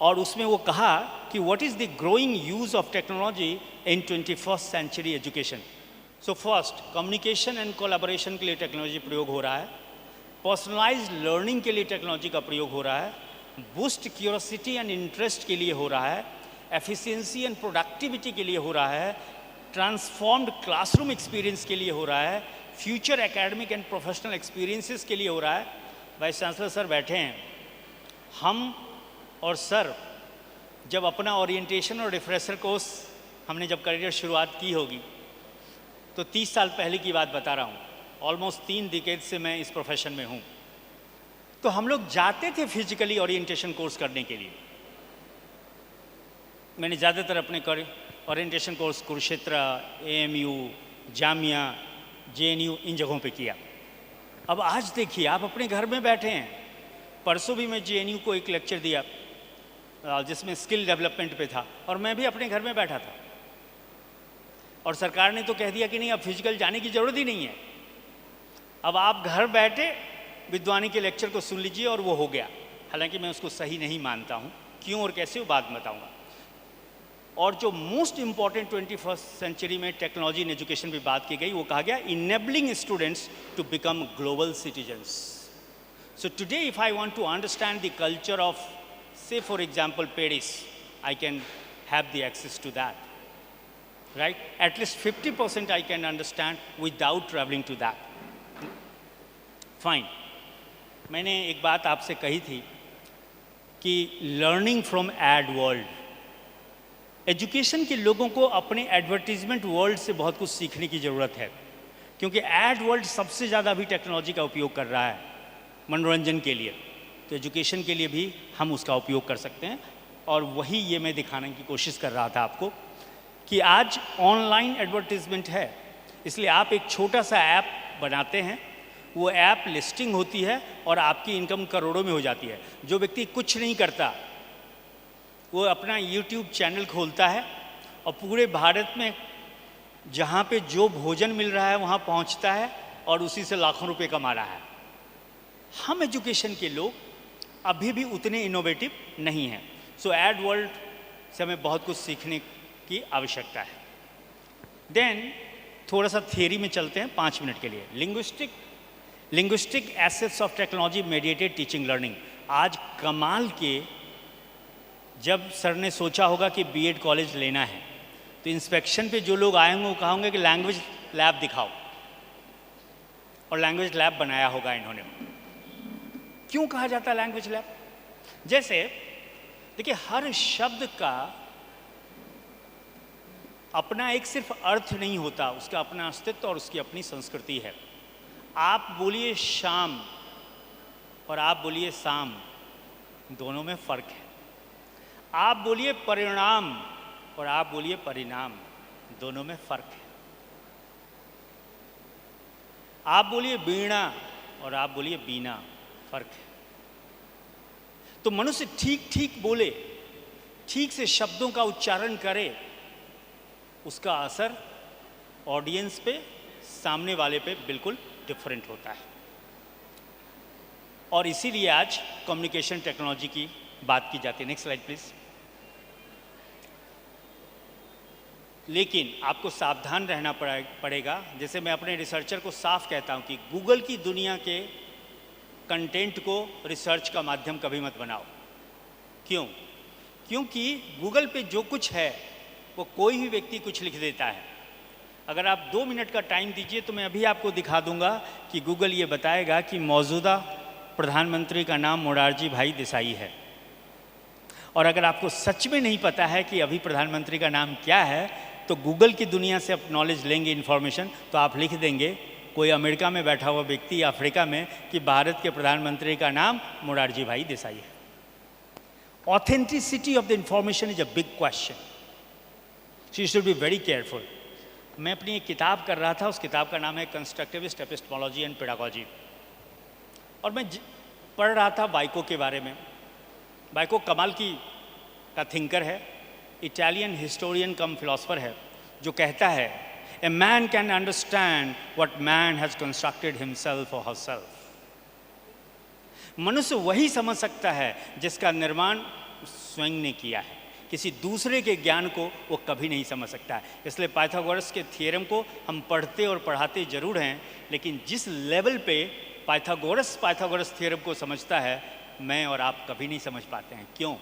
और उसमें वो कहा कि what is the growing use of technology in 21st century education. So first, communication and collaboration के लिए टेक्नोलॉजी प्रयोग हो रहा है, पर्सनलाइज्ड लर्निंग के लिए टेक्नोलॉजी का प्रयोग हो रहा है, बूस्ट क्यूरोसिटी एंड इंटरेस्ट के लिए हो रहा है, एफिशिएंसी एंड प्रोडक्टिविटी के लिए हो रहा है, ट्रांसफॉर्म्ड क्लासरूम एक्सपीरियंस के लिए हो रहा है, future academic and professional experiences के लिए हो रहा है। वाइस चांसलर सर बैठे हैं, हम और सर जब अपना ओरिएंटेशन और रिफ्रेशर कोर्स हमने जब करियर शुरुआत की होगी तो 30 साल पहले की बात बता रहा हूँ, ऑलमोस्ट 3 डिकेड से मैं इस प्रोफेशन में हूँ। तो हम लोग जाते थे फिजिकली ओरिएंटेशन कोर्स करने के लिए। मैंने ज़्यादातर अपने orientation course Kurukshetra, AMU, Jamia, JNU इन जगहों पे किया। अब आज देखिए, आप अपने घर में बैठे हैं। परसों भी मैं JNU को एक लेक्चर दिया जिसमें स्किल डेवलपमेंट पे था और मैं भी अपने घर में बैठा था और सरकार ने तो कह दिया कि नहीं, अब फिजिकल जाने की ज़रूरत ही नहीं है, अब आप घर बैठे विद्वानी के लेक्चर को सुन लीजिए और वो हो गया। हालांकि मैं उसको सही नहीं मानता हूँ, क्यों और कैसे वो बाद में बताऊँगा। और जो मोस्ट इम्पॉर्टेंट 21st सेंचुरी में टेक्नोलॉजी इन एजुकेशन भी बात की गई, वो कहा गया enabling students to become global citizens. So today if I want to understand the culture of, say for example Paris, I can have the access to that, right? At least 50% I can understand without traveling to that. Fine. मैंने एक बात आपसे कही थी कि learning from एड world, education के लोगों को अपने एडवर्टीजमेंट वर्ल्ड से बहुत कुछ सीखने की ज़रूरत है, क्योंकि एड वर्ल्ड सबसे ज़्यादा अभी टेक्नोलॉजी का उपयोग कर रहा है मनोरंजन के लिए, तो एजुकेशन के लिए भी हम उसका उपयोग कर सकते हैं। और वही ये मैं दिखाने की कोशिश कर रहा था आपको कि आज ऑनलाइन एडवर्टीजमेंट है, इसलिए आप एक छोटा सा ऐप बनाते हैं, वो ऐप लिस्टिंग होती है और आपकी इनकम करोड़ों में हो जाती है। जो व्यक्ति कुछ नहीं करता वो अपना YouTube चैनल खोलता है और पूरे भारत में जहाँ पे जो भोजन मिल रहा है वहाँ पहुँचता है और उसी से लाखों रुपए कमा रहा है। हम एजुकेशन के लोग अभी भी उतने इनोवेटिव नहीं हैं। सो एड वर्ल्ड से हमें बहुत कुछ सीखने की आवश्यकता है। देन थोड़ा सा थियरी में चलते हैं 5 मिनट के लिए। Linguistic assets of technology mediated teaching learning. आज कमाल के, जब सर ने सोचा होगा कि बीएड कॉलेज लेना है तो इंस्पेक्शन पे जो लोग आए होंगे वो कहोगे कि लैंग्वेज लैब दिखाओ, और लैंग्वेज लैब बनाया होगा इन्होंने। क्यों कहा जाता है लैंग्वेज लैब? जैसे देखिए, हर शब्द का अपना एक सिर्फ अर्थ नहीं होता, उसका अपना अस्तित्व और उसकी अपनी संस्कृति है। आप बोलिए शाम और आप बोलिए शाम, दोनों में फर्क है। आप बोलिए परिणाम और आप बोलिए परिणाम, दोनों में फर्क है। आप बोलिए वीणा और आप बोलिए बीना, फर्क है। तो मनुष्य ठीक ठीक बोले, ठीक से शब्दों का उच्चारण करे, उसका असर ऑडियंस पे, सामने वाले पे बिल्कुल डिफरेंट होता है। और इसीलिए आज कम्युनिकेशन टेक्नोलॉजी की बात की जाती है। Next slide please. लेकिन आपको सावधान रहना पड़ेगा। जैसे मैं अपने रिसर्चर को साफ कहता हूं कि गूगल की दुनिया के कंटेंट को रिसर्च का माध्यम कभी मत बनाओ। क्यों? क्योंकि गूगल पे जो कुछ है वो कोई भी व्यक्ति कुछ लिख देता है। अगर आप 2 मिनट का टाइम दीजिए तो मैं अभी आपको दिखा दूंगा कि गूगल ये बताएगा कि मौजूदा प्रधानमंत्री का नाम मोरारजी भाई देसाई है। और अगर आपको सच में नहीं पता है कि अभी प्रधानमंत्री का नाम क्या है, तो गूगल की दुनिया से आप नॉलेज लेंगे, इन्फॉर्मेशन, तो आप लिख देंगे कोई अमेरिका में बैठा हुआ व्यक्ति या अफ्रीका में कि भारत के प्रधानमंत्री का नाम मोरारजी भाई देसाई है। Authenticity of the information is a big question, so you should be very careful. मैं अपनी एक किताब कर रहा था, उस किताब का नाम है कंस्ट्रक्टिविस्ट एपिस्टेमोलॉजी एंड पेडागोजी, और मैं पढ़ रहा था बाइको के बारे में। बाइको कमाल का थिंकर है, इटालियन हिस्टोरियन कम फिलोसफर है, जो कहता है a man can understand what man has constructed himself और हरसेल्फ। मनुष्य वही समझ सकता है जिसका निर्माण स्वयं ने किया है, किसी दूसरे के ज्ञान को वो कभी नहीं समझ सकता है। इसलिए पाइथागोरस के थ्योरम को हम पढ़ते और पढ़ाते जरूर हैं, लेकिन जिस लेवल पे पाइथागोरस थ्योरम को समझता है, मैं और आप कभी नहीं समझ पाते हैं। क्यों?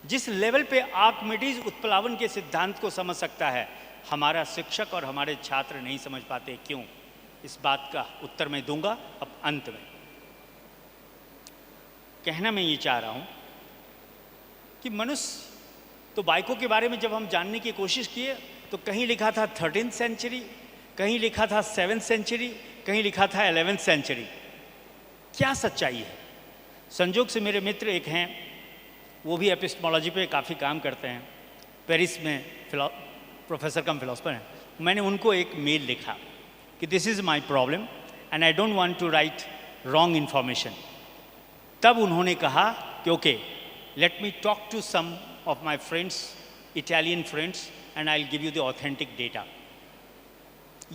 जिस लेवल पे आर्किमिडीज उत्प्लावन के सिद्धांत को समझ सकता है, हमारा शिक्षक और हमारे छात्र नहीं समझ पाते। क्यों? इस बात का उत्तर मैं दूंगा अब अंत में। कहना मैं ये चाह रहा हूं कि मनुष्य तो बाइकों के बारे में जब हम जानने की कोशिश किए तो कहीं लिखा था 13th सेंचुरी, कहीं लिखा था 7th सेंचुरी, कहीं लिखा था 11th सेंचुरी। क्या सच्चाई है? संजोग से मेरे मित्र एक हैं, वो भी एपिस्टेमोलॉजी पे काफ़ी काम करते हैं, पेरिस में प्रोफेसर कम फिलोसफर हैं। मैंने उनको एक मेल लिखा कि this is my problem and I don't want to write wrong information. तब उन्होंने कहा कि okay, let me talk to some of my friends, Italian friends, and I will give you the authentic data.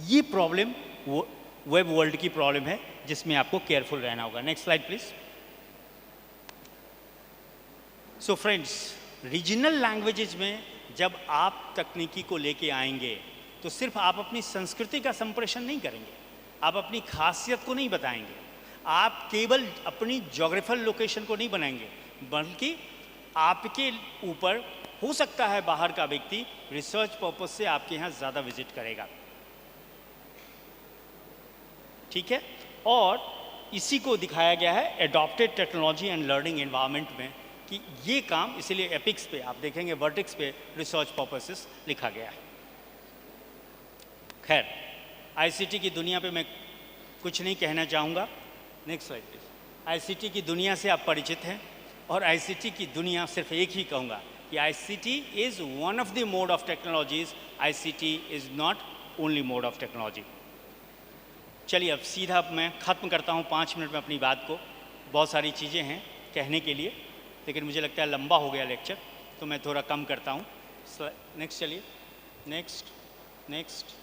ये problem web world की problem है जिसमें आपको careful रहना होगा। Next slide please. So friends, regional languages में जब आप तकनीकी को लेके आएंगे तो सिर्फ आप अपनी संस्कृति का संप्रेषण नहीं करेंगे, आप अपनी खासियत को नहीं बताएंगे, आप केवल अपनी ज्योग्राफिकल लोकेशन को नहीं बनाएंगे, बल्कि आपके ऊपर हो सकता है बाहर का व्यक्ति रिसर्च पर्पस से आपके यहाँ ज़्यादा विजिट करेगा। ठीक है? और इसी को दिखाया गया है adopted technology and learning environment में कि ये काम, इसलिए एपिक्स पे आप देखेंगे, वर्टेक्स पे रिसर्च पर्पसेस लिखा गया है। खैर, आईसीटी की दुनिया पे मैं कुछ नहीं कहना चाहूँगा। Next slide please. आईसीटी की दुनिया से आप परिचित हैं, और आईसीटी की दुनिया सिर्फ एक ही कहूँगा कि ICT is one of the mode of technologies, ICT is not only mode of technology. चलिए अब सीधा मैं ख़त्म करता हूँ 5 मिनट में अपनी बात को। बहुत सारी चीज़ें हैं कहने के लिए, लेकिन मुझे लगता है लंबा हो गया लेक्चर, तो मैं थोड़ा कम करता हूँ। नेक्स्ट चलिए। Next next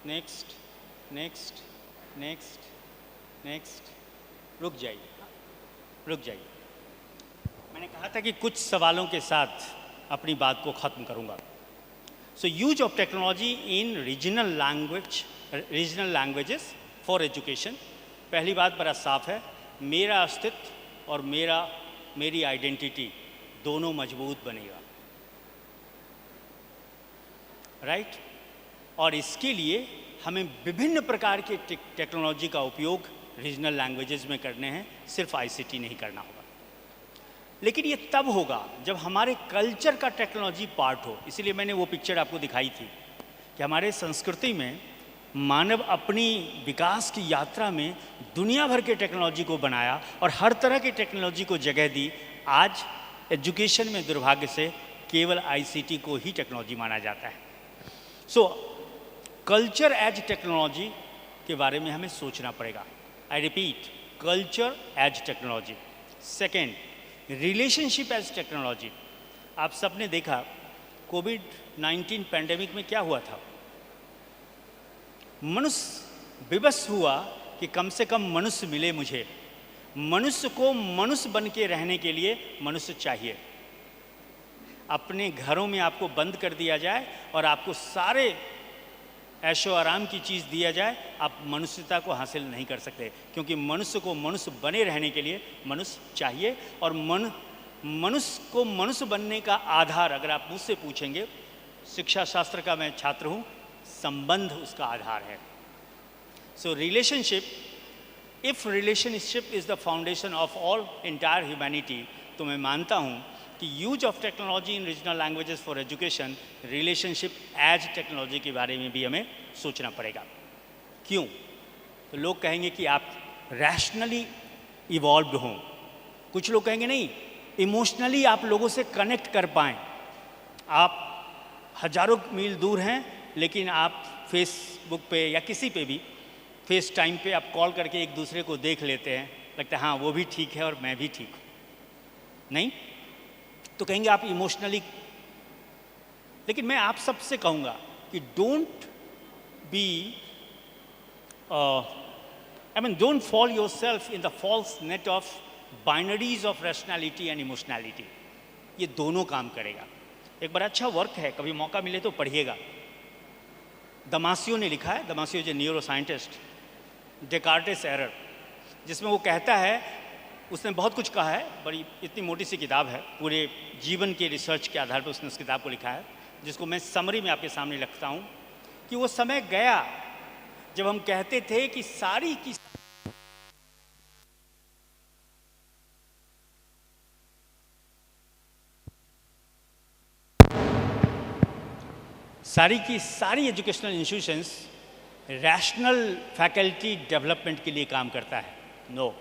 next next next next. रुक जाइए। मैंने कहा था कि कुछ सवालों के साथ अपनी बात को ख़त्म करूँगा। So use of technology in regional languages for education. पहली बात बड़ा साफ है, मेरा अस्तित्व और मेरी आइडेंटिटी दोनों मजबूत बनेगा, राइट? और इसके लिए हमें विभिन्न प्रकार के टेक्नोलॉजी का उपयोग रीजनल लैंग्वेजेस में करने हैं, सिर्फ आईसीटी नहीं करना होगा। लेकिन ये तब होगा जब हमारे कल्चर का टेक्नोलॉजी पार्ट हो। इसीलिए मैंने वो पिक्चर आपको दिखाई थी कि हमारे संस्कृति में मानव अपनी विकास की यात्रा में दुनिया भर के टेक्नोलॉजी को बनाया और हर तरह की टेक्नोलॉजी को जगह दी। आज एजुकेशन में दुर्भाग्य से केवल आईसीटी को ही टेक्नोलॉजी माना जाता है। सो कल्चर एज टेक्नोलॉजी के बारे में हमें सोचना पड़ेगा। I repeat, culture as technology. Second, relationship as technology. आप सबने देखा कोविड-19 पैंडेमिक में क्या हुआ था। मनुष्य विवश हुआ कि कम से कम मनुष्य मिले मुझे। मनुष्य को मनुष्य बन के रहने के लिए मनुष्य चाहिए। अपने घरों में आपको बंद कर दिया जाए और आपको सारे ऐशो आराम की चीज़ दिया जाए, आप मनुष्यता को हासिल नहीं कर सकते, क्योंकि मनुष्य को मनुष्य बने रहने के लिए मनुष्य चाहिए। और मनुष्य को मनुष्य बनने का आधार अगर आप मुझसे पूछेंगे, शिक्षा शास्त्र का मैं छात्र हूँ, संबंध उसका आधार है। So relationship, if relationship is the foundation of all entire humanity, तो मैं मानता हूँ कि use of technology in regional languages for education, relationship as technology के बारे में भी हमें सोचना पड़ेगा। क्यों? तो लोग कहेंगे कि आप रैशनली इवॉल्व्ड हों, कुछ लोग कहेंगे नहीं, इमोशनली आप लोगों से कनेक्ट कर पाएँ। आप हजारों मील दूर हैं, लेकिन आप फेसबुक पे या किसी पे भी फेस टाइम पे आप कॉल करके एक दूसरे को देख लेते हैं, लगता है हाँ वो भी ठीक है और मैं भी ठीक हूँ। नहीं तो कहेंगे आप इमोशनली लेकिन मैं आप सबसे कहूँगा कि don't be don't fall yourself in the false net of binaries of rationality and emotionality. ये दोनों काम करेगा. एक बड़ा अच्छा वर्क है, कभी मौका मिले तो पढ़िएगा. दमासियो ने लिखा है, दमासियो जो न्यूरो साइंटिस्ट, डेकार्टेस एरर, जिसमें वो कहता है, उसने बहुत कुछ कहा है, बड़ी इतनी मोटी सी किताब है, पूरे जीवन के रिसर्च के आधार पर उसने उस किताब को लिखा है, जिसको मैं समरी में आपके सामने रखता हूँ, कि वो समय गया जब हम कहते थे कि सारी की सारी educational institutions rational faculty development के लिए काम करता है. No,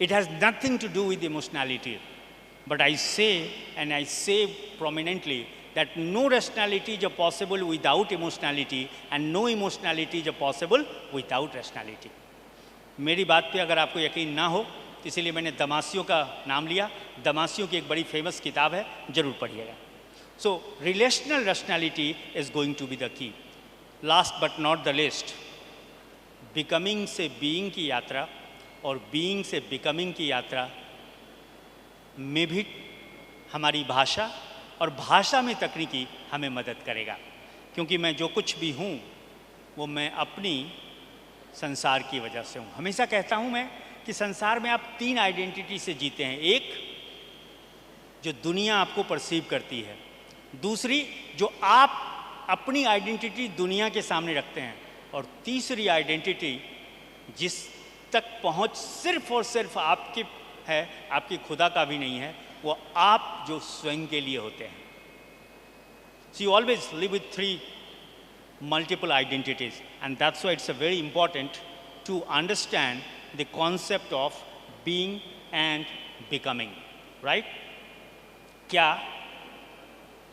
it has nothing to do with emotionality. But I say and I say prominently that no rationality is possible without emotionality and no emotionality is possible without rationality. मेरी बात पे अगर आपको यकीन ना हो तो इसीलिए मैंने दमासियो का नाम लिया. दमासियो की एक बड़ी फेमस किताब है, जरूर पढ़िएगा. So relational rationality is going to be the key. Last but not the least, becoming से बीइंग की यात्रा और बीइंग से बिकमिंग की यात्रा में भी हमारी भाषा और भाषा में तकनीकी हमें मदद करेगा. क्योंकि मैं जो कुछ भी हूँ वो मैं अपनी संसार की वजह से हूँ. हमेशा कहता हूँ मैं कि संसार में आप 3 आइडेंटिटी से जीते हैं. एक, जो दुनिया आपको परसीव करती है. दूसरी, जो आप अपनी आइडेंटिटी दुनिया के सामने रखते हैं. और तीसरी आइडेंटिटी जिस तक पहुँच सिर्फ और सिर्फ आपकी है, आपकी खुदा का भी नहीं है, वो आप जो स्वयं के लिए होते हैं. So you always live with 3 multiple identities, and that's why it's a very important to understand the concept of being and becoming, right? क्या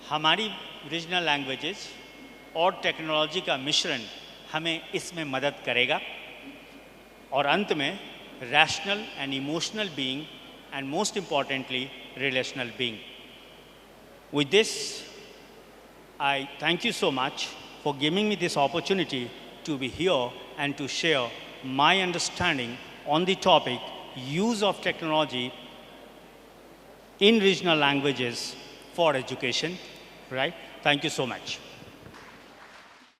हमारी रीजनल लैंग्वेजेस और टेक्नोलॉजी का मिश्रण हमें इसमें मदद करेगा? और अंत में rational and emotional being and most importantly relational being. With this, I thank you so much for giving me this opportunity to be here and to share my understanding on the topic use of technology in regional languages for education, right? Thank you so much.